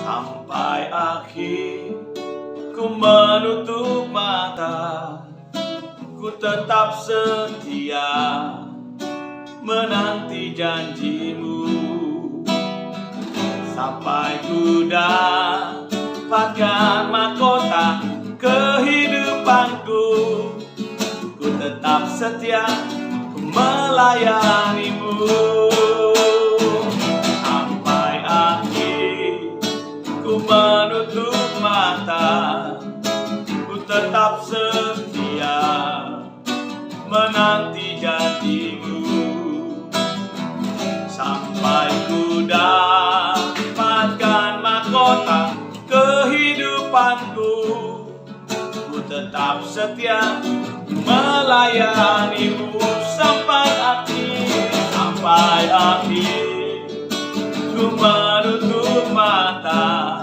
sampai akhir. Ku menutup mata, ku tetap setia menanti janjimu, sampai ku dapatkan mahkota kehidupanku. Ku tetap setia melayanimu sampai akhir. Ku menutup mata, ku tetap setia menanti janjimu, sampai ku dapatkan mahkota kehidupanku. Ku tetap setia melayanimu sampai akhir, sampai akhir. Ku menutup mata,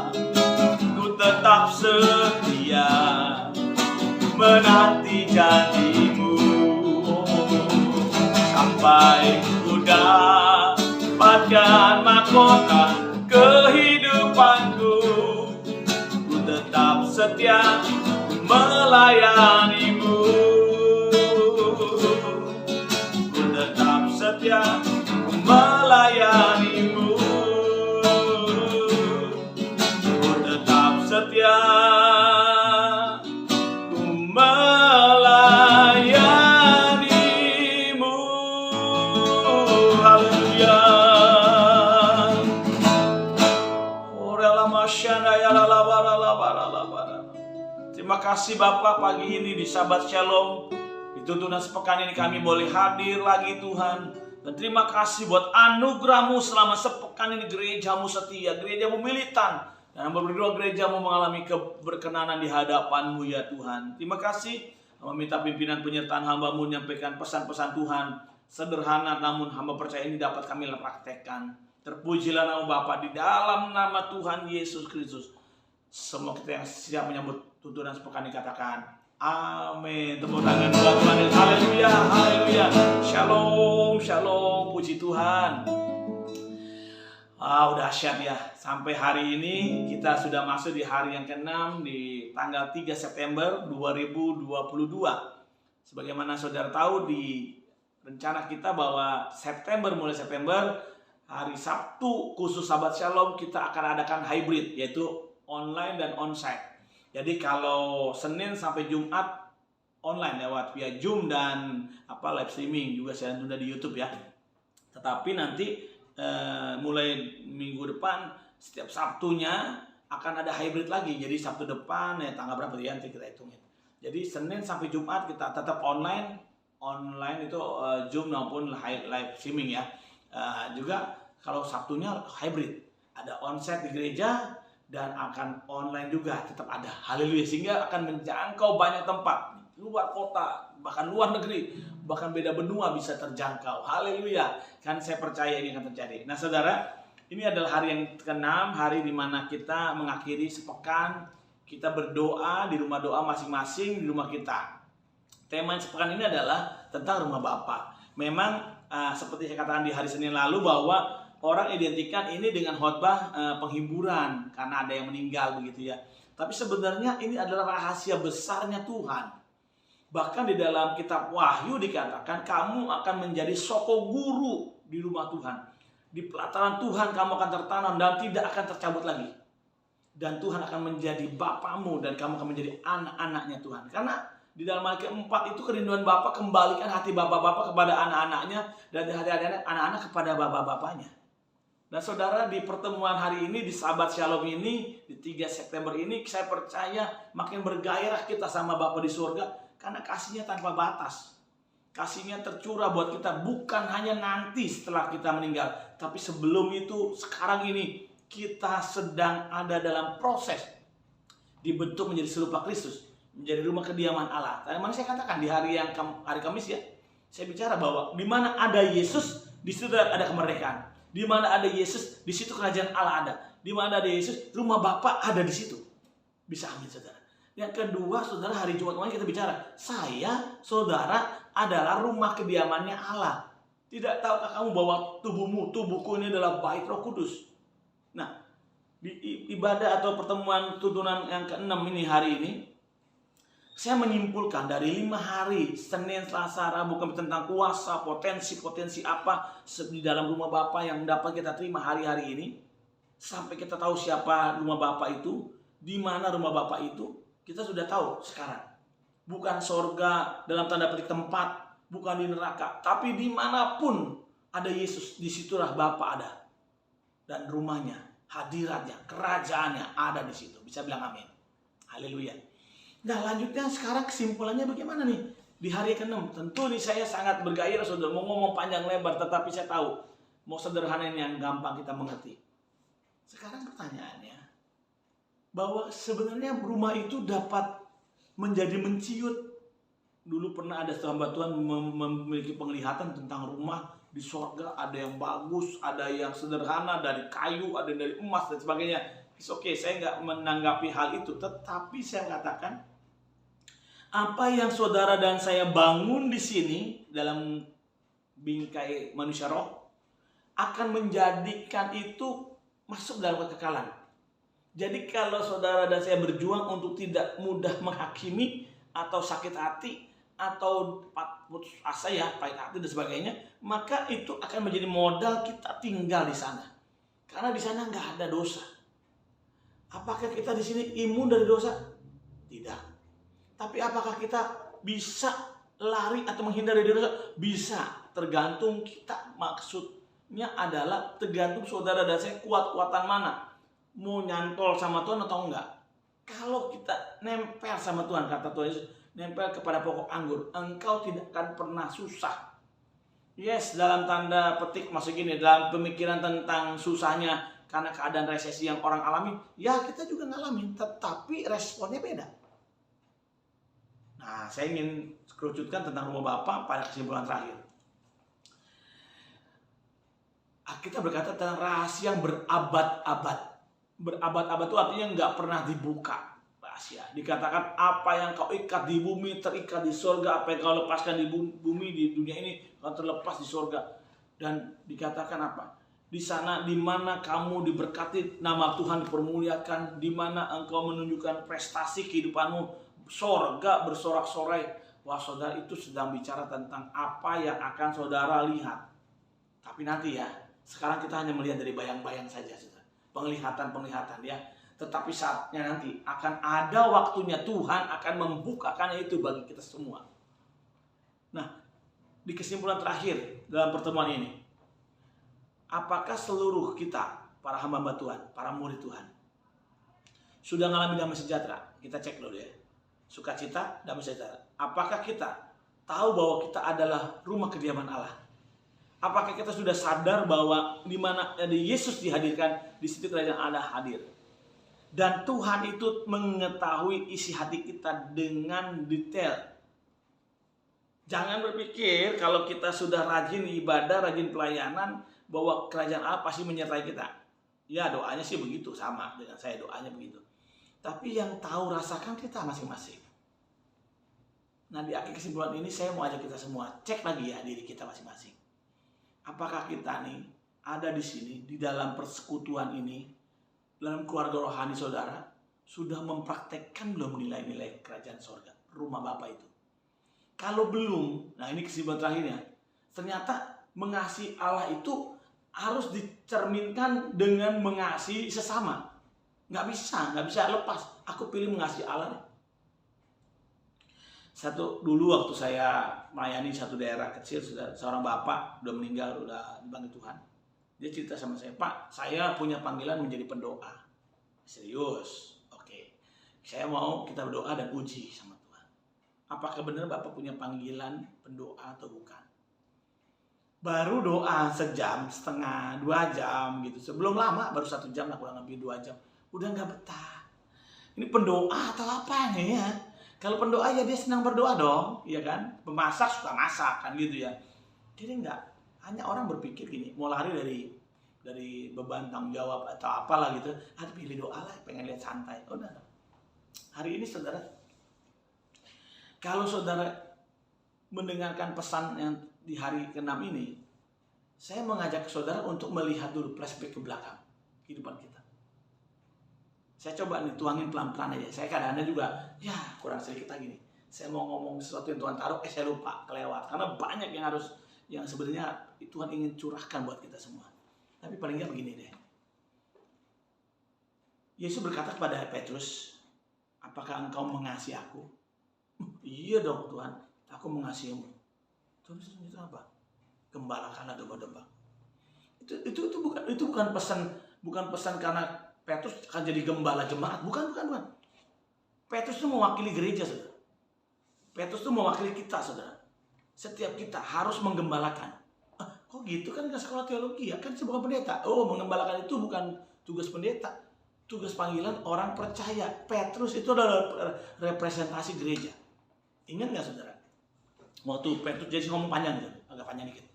ku tetap setia menanti janjimu, sampai ku dapatkan mahkota kehidupanku. Ku tetap setia melayanimu, ku tetap setia melayanimu, ku tetap setia melayanimu. Haleluya. Terima kasih Bapak, pagi ini di Sahabat Shalom, di tuntunan sepekan ini kami boleh hadir lagi Tuhan. Dan terima kasih buat anugerah-Mu selama sepekan ini. Gereja-Mu setia, gereja-Mu militan, dan berdoa gereja-Mu mengalami keberkenanan di hadapan-Mu ya Tuhan. Terima kasih. Meminta pimpinan penyertaan hamba-Mu menyampaikan pesan-pesan Tuhan. Sederhana namun hamba percaya ini dapat kami praktekkan. Terpujilah nama Bapa di dalam nama Tuhan Yesus Kristus. Semua kita yang siap menyambut tuntunan sepekan dikatakan amin. Tepuk tangan buat Tuhan. Haleluya, haleluya. Shalom, shalom. Puji Tuhan. Udah dahsyat ya. Sampai hari ini kita sudah masuk di hari yang ke-6 di tanggal 3 September 2022. Sebagaimana saudara tahu di rencana kita bahwa mulai September hari Sabtu khusus Sahabat Shalom kita akan adakan hybrid, yaitu online dan onsite. Jadi kalau Senin sampai Jumat online lewat via Zoom dan live streaming, juga siaran tunda di YouTube ya. Tetapi nanti mulai minggu depan setiap Sabtunya akan ada hybrid lagi. Jadi Sabtu depan tanggal berapa ya nanti kita hitungin. Jadi Senin sampai Jumat kita tetap online itu Zoom maupun live streaming ya. Juga kalau Sabtunya hybrid, ada onsite di gereja dan akan online juga tetap ada. Haleluya, sehingga akan menjangkau banyak tempat, luar kota, bahkan luar negeri, bahkan beda benua bisa terjangkau. Haleluya, kan saya percaya ini akan terjadi. Nah saudara, ini adalah hari yang ke-6, hari dimana kita mengakhiri sepekan. Kita berdoa di rumah doa masing-masing di rumah kita. Tema sepekan ini adalah tentang rumah Bapa. Memang seperti saya katakan di hari Senin lalu bahwa orang identikan ini dengan khotbah penghiburan karena ada yang meninggal begitu ya. Tapi sebenarnya ini adalah rahasia besarnya Tuhan. Bahkan di dalam kitab Wahyu dikatakan kamu akan menjadi soko guru di rumah Tuhan. Di pelataran Tuhan kamu akan tertanam dan tidak akan tercabut lagi. Dan Tuhan akan menjadi Bapamu dan kamu akan menjadi anak-anaknya Tuhan. Karena di dalam Malaikat 4 itu kerinduan Bapa, kembalikan hati bapak-bapak kepada anak-anaknya dan hati anak-anak kepada bapak-bapaknya. Nah saudara, di pertemuan hari ini di Sahabat Shalom ini di 3 September ini saya percaya makin bergairah kita sama Bapa di surga karena kasihnya tanpa batas. Kasihnya tercurah buat kita bukan hanya nanti setelah kita meninggal, tapi sebelum itu, sekarang ini kita sedang ada dalam proses dibentuk menjadi serupa Kristus, menjadi rumah kediaman Allah. Tadi mana saya katakan di hari Kamis ya, saya bicara bahwa di mana ada Yesus, di situ ada kemerdekaan. Di mana ada Yesus, di situ kerajaan Allah ada. Di mana ada Yesus, rumah Bapa ada di situ. Bisa amin saudara. Yang kedua, saudara, hari Jumat kemarin kita bicara, saya, saudara, adalah rumah kediamannya Allah. Tidak tahukah kamu bahwa tubuhku ini adalah bait Roh Kudus? Nah, di ibadah atau pertemuan tuntunan yang ke-6 ini hari ini, saya menyimpulkan dari 5 hari, Senin, Selasa, Rabu, Kamis, tentang kuasa, potensi apa di dalam rumah Bapa yang dapat kita terima hari-hari ini. Sampai kita tahu siapa rumah Bapa itu, di mana rumah Bapa itu, kita sudah tahu sekarang. Bukan sorga dalam tanda petik tempat, bukan di neraka, tapi dimanapun ada Yesus, disitulah Bapa ada. Dan rumahnya, hadiratnya, kerajaannya ada di situ. Bisa bilang amin. Haleluya. Nah, lanjutnya sekarang kesimpulannya bagaimana nih? Di hari ke-6, tentu nih saya sangat bergairah, saudara. Mau ngomong panjang lebar, tetapi saya tahu mau sederhanain yang gampang kita mengerti. Sekarang pertanyaannya, bahwa sebenarnya rumah itu dapat menjadi menciut. Dulu pernah ada hamba Tuhan memiliki penglihatan tentang rumah di sorga, ada yang bagus, ada yang sederhana dari kayu, ada dari emas dan sebagainya. It's okay, saya nggak menanggapi hal itu, tetapi saya katakan apa yang saudara dan saya bangun di sini dalam bingkai manusia roh akan menjadikan itu masuk dalam kekekalan. Jadi kalau saudara dan saya berjuang untuk tidak mudah menghakimi atau sakit hati atau putus asa ya, pahit hati dan sebagainya, maka itu akan menjadi modal kita tinggal di sana. Karena di sana nggak ada dosa. Apakah kita di sini imun dari dosa? Tidak. Tapi apakah kita bisa lari atau menghindar dari dosa? Bisa. Tergantung kita. Maksudnya adalah tergantung saudara dan saya kuat-kuatan mana. Mau nyantol sama Tuhan atau enggak. Kalau kita nempel sama Tuhan, kata Tuhan Yesus, nempel kepada pokok anggur, engkau tidak akan pernah susah. Yes, dalam tanda petik maksud gini, dalam pemikiran tentang susahnya karena keadaan resesi yang orang alami, ya kita juga ngalamin, tetapi responnya beda. Nah, saya ingin kerucutkan tentang rumah Bapa pada kesimpulan terakhir. Kita berkata tentang rahasia yang berabad-abad. Berabad-abad itu artinya nggak pernah dibuka rahasia. Dikatakan apa yang kau ikat di bumi terikat di sorga, apa yang kau lepaskan di bumi di dunia ini kau terlepas di sorga. Dan dikatakan apa? Di sana di mana kamu diberkati, nama Tuhan dipermuliakan, di mana engkau menunjukkan prestasi kehidupanmu, sorga bersorak-sorai. Wah, saudara, itu sedang bicara tentang apa yang akan saudara lihat. Tapi nanti ya, sekarang kita hanya melihat dari bayang-bayang saja, saudara. Penglihatan ya. Tetapi saatnya nanti akan ada waktunya Tuhan akan membukakan itu bagi kita semua. Nah, di kesimpulan terakhir dalam pertemuan ini, apakah seluruh kita, para hamba Tuhan, para murid Tuhan, sudah mengalami damai sejahtera? Kita cek dulu ya. Sukacita, damai sejahtera. Apakah kita tahu bahwa kita adalah rumah kediaman Allah? Apakah kita sudah sadar bahwa di mana Yesus dihadirkan, di situ kerajaan Allah hadir? Dan Tuhan itu mengetahui isi hati kita dengan detail. Jangan berpikir kalau kita sudah rajin ibadah, rajin pelayanan, bahwa kerajaan Allah pasti menyertai kita. Ya, doanya sih begitu, sama dengan saya doanya begitu. Tapi yang tahu rasakan kita masing-masing. Nah, di akhir kesimpulan ini saya mau ajak kita semua cek lagi ya diri kita masing-masing. Apakah kita nih ada di sini, di dalam persekutuan ini, dalam keluarga rohani saudara, sudah mempraktekkan belum nilai-nilai kerajaan sorga, rumah Bapa itu? Kalau belum, nah ini kesimpulan terakhirnya, ternyata mengasihi Allah itu harus dicerminkan dengan mengasihi sesama. Nggak bisa lepas. Aku pilih mengasihi Allah nih. Dulu waktu saya melayani satu daerah kecil, seorang bapak udah meninggal, udah dipanggil Tuhan. Dia cerita sama saya, Pak, saya punya panggilan menjadi pendoa. Serius? Oke. Saya mau kita berdoa dan uji sama Tuhan. Apakah benar Bapak punya panggilan pendoa atau bukan? Baru doa sejam, setengah, 2 jam gitu. Sebelum lama, baru 1 jam lah, kurang lebih 2 jam. Udah nggak betah. Ini pendoa atau apa nih ya? Kalau pendoa ya dia senang berdoa dong, ya kan? Pemasak suka masak kan gitu ya. Jadi enggak, hanya orang berpikir gini, mau lari dari beban tanggung jawab atau apalah gitu. Pilih doa lah, pengen lihat santai. Udah. Hari ini saudara, kalau saudara mendengarkan pesan yang di hari ke-6 ini, saya mengajak saudara untuk melihat dulu flashback ke belakang kehidupan kita. Saya coba nih tuangin pelan-pelan aja. Saya kadang-kadang juga, ya kurang sedikit lagi nih. Saya mau ngomong sesuatu yang Tuhan taruh, saya lupa, kelewat. Karena banyak yang sebenarnya Tuhan ingin curahkan buat kita semua. Tapi paling nggak begini deh. Yesus berkata kepada Petrus, apakah engkau mengasihi aku? Iya dong Tuhan, aku mengasihimu. Tuhan itu apa? Gembalakanlah domba-domba. Itu bukan pesan karena Petrus akan jadi gembala jemaat. Bukan. Petrus itu mewakili gereja, saudara. Petrus itu mewakili kita, saudara. Setiap kita harus menggembalakan. Kok gitu kan ke sekolah teologi ya? Kan sebuah pendeta. Oh, menggembalakan itu bukan tugas pendeta. Tugas panggilan orang percaya. Petrus itu adalah representasi gereja. Ingat nggak, saudara? Waktu Petrus jadi ngomong panjang gitu, agak panjang dikit.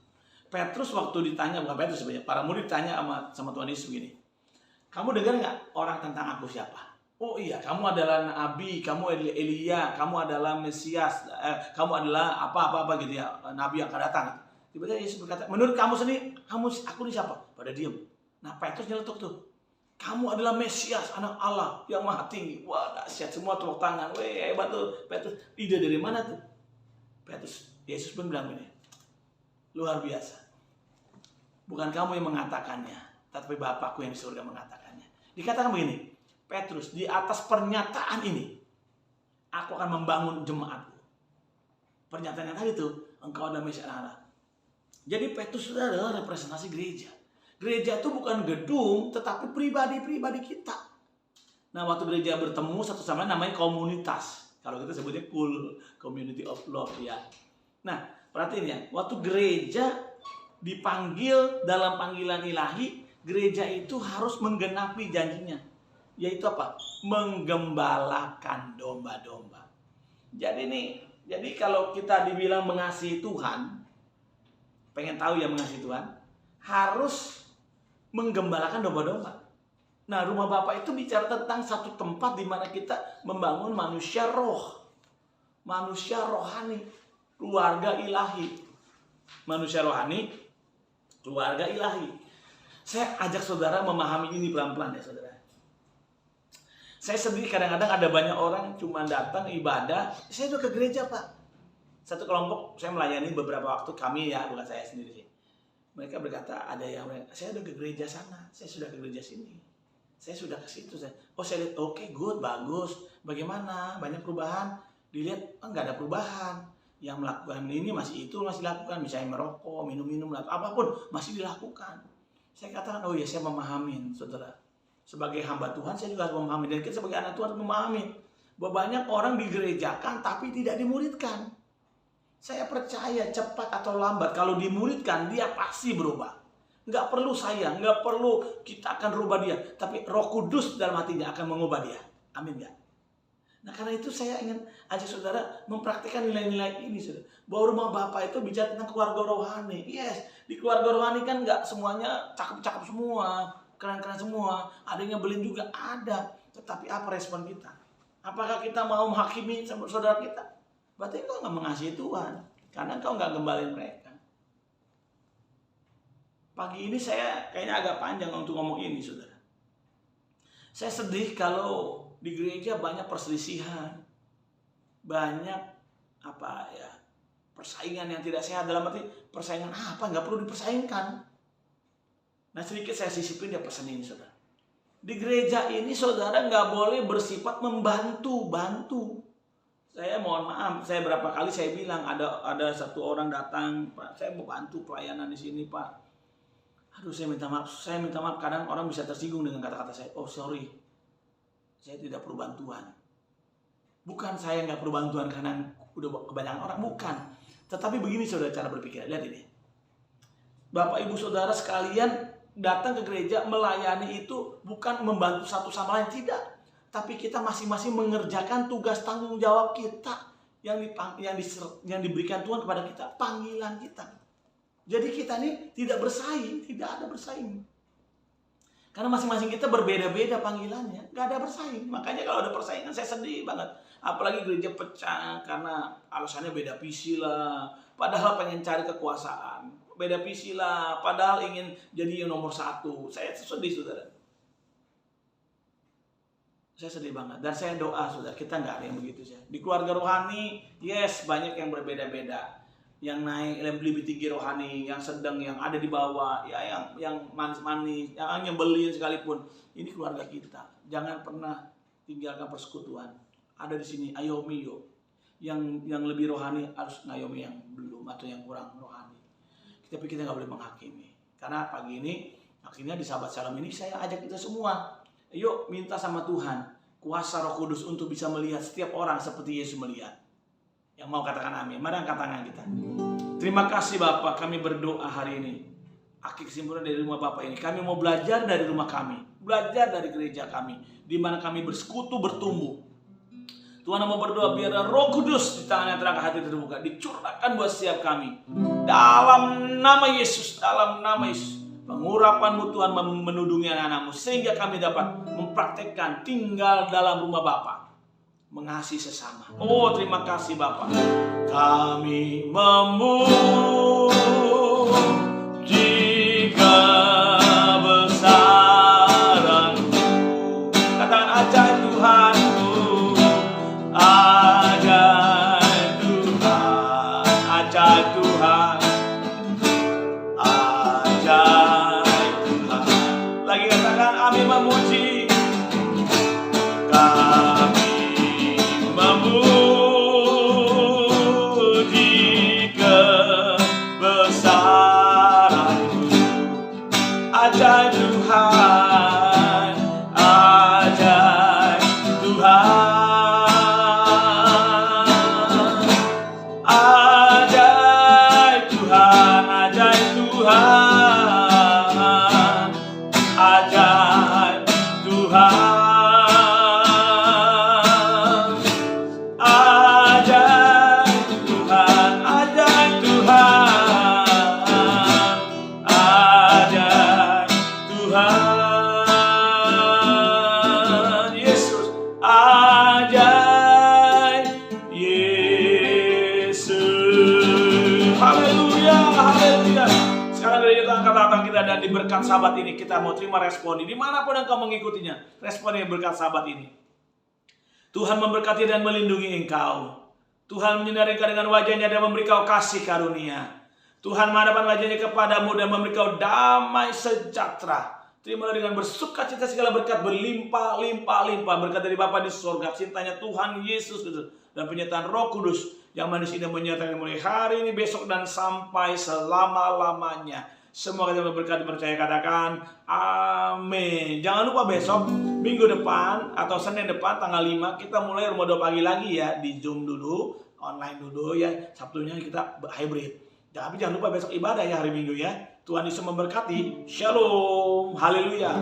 Petrus waktu ditanya, bukan Petrus sebenarnya, para murid ditanya sama Tuhan Yesus begini. Kamu dengar nggak orang tentang aku siapa? Oh iya, kamu adalah Nabi, kamu Elia, kamu adalah Mesias, kamu adalah apa-apa gitu ya, Nabi yang akan datang. Tiba-tiba Yesus berkata, menurut kamu sendiri, aku ini siapa? Pada diam. Nah Petrus nyeletuk tuh. Kamu adalah Mesias, anak Allah yang maha tinggi. Wah dahsyat, semua tepuk tangan. Weh hebat tuh Petrus. Ide dari mana tuh? Petrus, Yesus pun bilang begini. Luar biasa. Bukan kamu yang mengatakannya, tapi Bapakku yang di surga mengatakannya. Dikatakan begini, Petrus, di atas pernyataan ini, aku akan membangun jemaatku. Pernyataan yang tadi itu, engkau adalah Mesias Allah. Jadi Petrus itu adalah representasi gereja. Gereja itu bukan gedung, tetapi pribadi-pribadi kita. Nah, waktu gereja bertemu satu sama lain namanya komunitas. Kalau kita sebutnya community of love ya. Nah, perhatiin ya, waktu gereja dipanggil dalam panggilan ilahi, gereja itu harus menggenapi janjinya. Yaitu apa? Menggembalakan domba-domba. Jadi kalau kita dibilang mengasihi Tuhan, pengen tahu ya mengasihi Tuhan, harus menggembalakan domba-domba. Nah, rumah Bapak itu bicara tentang satu tempat di mana kita membangun manusia roh. Manusia rohani, keluarga ilahi. Manusia rohani, keluarga ilahi. Saya ajak saudara memahami ini pelan-pelan ya saudara. Saya sendiri kadang-kadang ada banyak orang cuma datang ibadah. Saya udah ke gereja Pak. Satu kelompok saya melayani beberapa waktu, kami ya, bukan saya sendiri sih. Mereka berkata ada yang saya udah ke gereja sana, saya sudah ke gereja sini, saya sudah ke situ. Saya lihat oke, good, bagus. Bagaimana? Banyak perubahan? Dilihat nggak ada perubahan. Yang melakukan ini masih lakukan, misalnya merokok, minum-minum, apapun masih dilakukan. Saya katakan, oh ya saya memahami, saudara. Sebagai hamba Tuhan saya juga harus memahami, dan kita sebagai anak Tuhan harus memahami bahwa banyak orang digerejakan tapi tidak dimuridkan. Saya percaya cepat atau lambat kalau dimuridkan dia pasti berubah. Nggak perlu saya, nggak perlu kita akan rubah dia, tapi Roh Kudus dalam hatinya akan mengubah dia. Amin nggak? Nah karena itu saya ingin ajak saudara mempraktikkan nilai-nilai ini, saudara. Bahwa rumah Bapak itu bicara tentang keluarga rohani. Yes, di keluarga rohani kan nggak semuanya cakep-cakep semua, keren-keren semua. Ada yang nyebelin juga, ada. Tetapi apa respon kita? Apakah kita mau menghakimi saudara kita? Berarti engkau nggak mengasihi Tuhan, karena engkau nggak gembalin mereka. Pagi ini saya kayaknya agak panjang untuk ngomong ini, saudara. Saya sedih kalau di gereja banyak perselisihan, banyak persaingan yang tidak sehat. Dalam arti persaingan apa? Nggak perlu dipersaingkan. Nah sedikit saya sisipin dia pesan ini, saudara. Di gereja ini saudara nggak boleh bersifat membantu. Saya mohon maaf, saya berapa kali saya bilang ada satu orang datang, Pak, saya mau bantu pelayanan di sini, Pak. Aduh, saya minta maaf. Kadang orang bisa tersinggung dengan kata-kata saya. Oh, sorry. Saya tidak perlu bantuan. Bukan saya nggak perlu bantuan karena udah kebanyakan orang, bukan. Tetapi begini saudara cara berpikir. Lihat ini. Bapak Ibu Saudara sekalian datang ke gereja melayani itu bukan membantu satu sama lain, tidak. Tapi kita masing-masing mengerjakan tugas tanggung jawab kita yang diberikan Tuhan kepada kita, panggilan kita. Jadi kita ini tidak ada bersaing. Karena masing-masing kita berbeda-beda panggilannya, nggak ada bersaing. Makanya kalau ada persaingan saya sedih banget. Apalagi gereja pecah karena alasannya beda visi lah. Padahal pengen cari kekuasaan, beda visi lah. Padahal ingin jadi yang nomor satu. Saya sedih saudara. Saya sedih banget. Dan saya doa, saudara, kita nggak ada yang begitu sih. Di keluarga rohani, yes, banyak yang berbeda-beda. Yang naik lebih tinggi rohani, yang sedang, yang ada di bawah, ya yang manis-manis, yang nyebelin sekalipun. Ini keluarga kita. Jangan pernah tinggalkan persekutuan. Ada di sini, ayomi yo. Yang lebih rohani harus ngayomi yang belum atau yang kurang rohani. Tapi kita nggak boleh menghakimi. Karena pagi ini, akhirnya di Sahabat Shalom ini saya ajak kita semua. Yuk minta sama Tuhan kuasa Roh Kudus untuk bisa melihat setiap orang seperti Yesus melihat. Yang mau katakan amin, mari angkat tangan kita. Terima kasih Bapak, kami berdoa hari ini. Akhir kesimpulan dari rumah Bapak ini, kami mau belajar dari rumah kami, belajar dari gereja kami, di mana kami bersekutu bertumbuh. Tuhan mau berdoa biar Roh Kudus di tangan yang terangkat hati terbuka dicurahkan buat setiap kami. Dalam nama Yesus, dalam nama Yesus. Pengurapan Tuhan menudungi anak-anakmu sehingga kami dapat mempraktekkan tinggal dalam rumah Bapa, mengasihi sesama. Oh, terima kasih Bapa. Kami memuji kebesaran-Mu. Katakan ajaib Tuhanku, ajaib Tuhan, ajaib Tuhan. Lagi katakan kami memuji, kami memuji kebesaran-Mu. Ajaib Tuhan, ajaib Tuhan, ajaib Tuhan, ajaib Tuhan, ajaib Tuhan, ajaib Tuhan, ajaib Tuhan, ajaib Tuhan, Yesus, ajaib Yesus. Haleluya, haleluya. Sekarang gereja kita angkat tangan kita dan di berkat sahabat ini kita mau terima respon ini dimanapun engkau mengikutinya. Respon yang berkat sahabat ini. Tuhan memberkati dan melindungi engkau. Tuhan menyinari engkau dengan wajahnya dan memberi kau kasih karunia. Tuhan menghadapkan wajahnya kepadamu dan memberi kau damai sejahtera. Terimalah dengan bersukacita segala berkat berlimpah-limpah-limpah. Berkat dari Bapa di surga, cintanya Tuhan Yesus dan penyertaan Roh Kudus yang manis ini menyertai mulai hari ini, besok, dan sampai selama-lamanya. Semua kita berkat percaya, katakan amin. Jangan lupa besok minggu depan atau Senin depan tanggal 5 kita mulai rumah doa pagi lagi ya, di Zoom dulu, online dulu ya. Sabtunya kita hybrid. Tapi jangan lupa besok ibadah ya hari Minggu ya. Tuhan Yesus memberkati. Shalom. Haleluya.